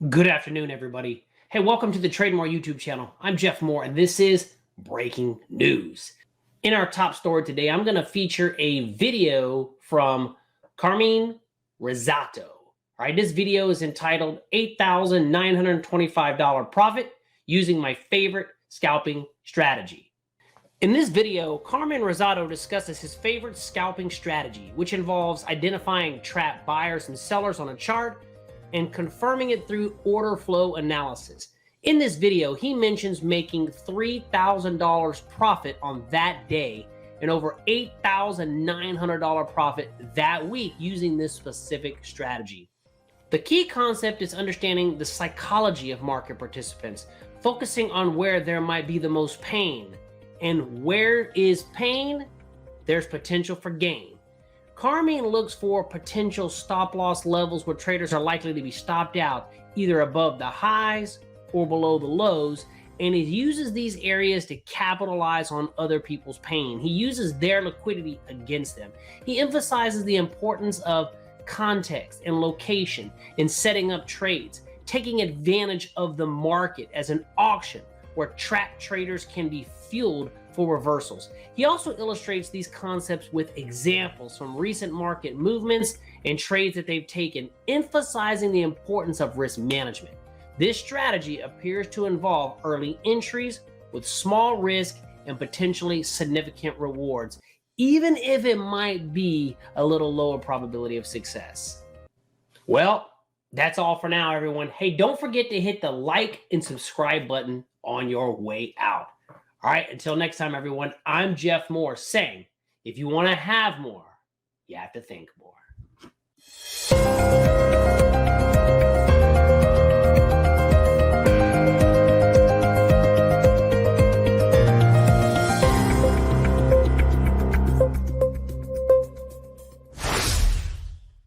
Good afternoon, everybody. Hey, welcome to the TradeMoore YouTube channel. I'm Jeff Moore, and this is Breaking News. In our top story today, I'm going to feature a video from Carmine Rosato. All right, this video is entitled $8,925 Profit Using My Favorite Scalping Strategy. In this video, Carmine Rosato discusses his favorite scalping strategy, which involves identifying trapped buyers and sellers on a chart and confirming it through order flow analysis. In this video, he mentions making $3,000 profit on that day and over $8,900 profit that week using this specific strategy. The key concept is understanding the psychology of market participants, focusing on where there might be the most pain. And where is pain, there's potential for gain. Carmine looks for potential stop-loss levels where traders are likely to be stopped out either above the highs or below the lows, and he uses these areas to capitalize on other people's pain. He uses their liquidity against them. He emphasizes the importance of context and location in setting up trades, taking advantage of the market as an auction where trapped traders can be fueled for reversals. He also illustrates these concepts with examples from recent market movements and trades that they've taken, emphasizing the importance of risk management. This strategy appears to involve early entries with small risk and potentially significant rewards, even if it might be a little lower probability of success. Well, that's all for now, everyone. Hey, don't forget to hit the like and subscribe button on your way out. All right, until next time, everyone, I'm Jeff Moore saying, if you want to have more, you have to think more.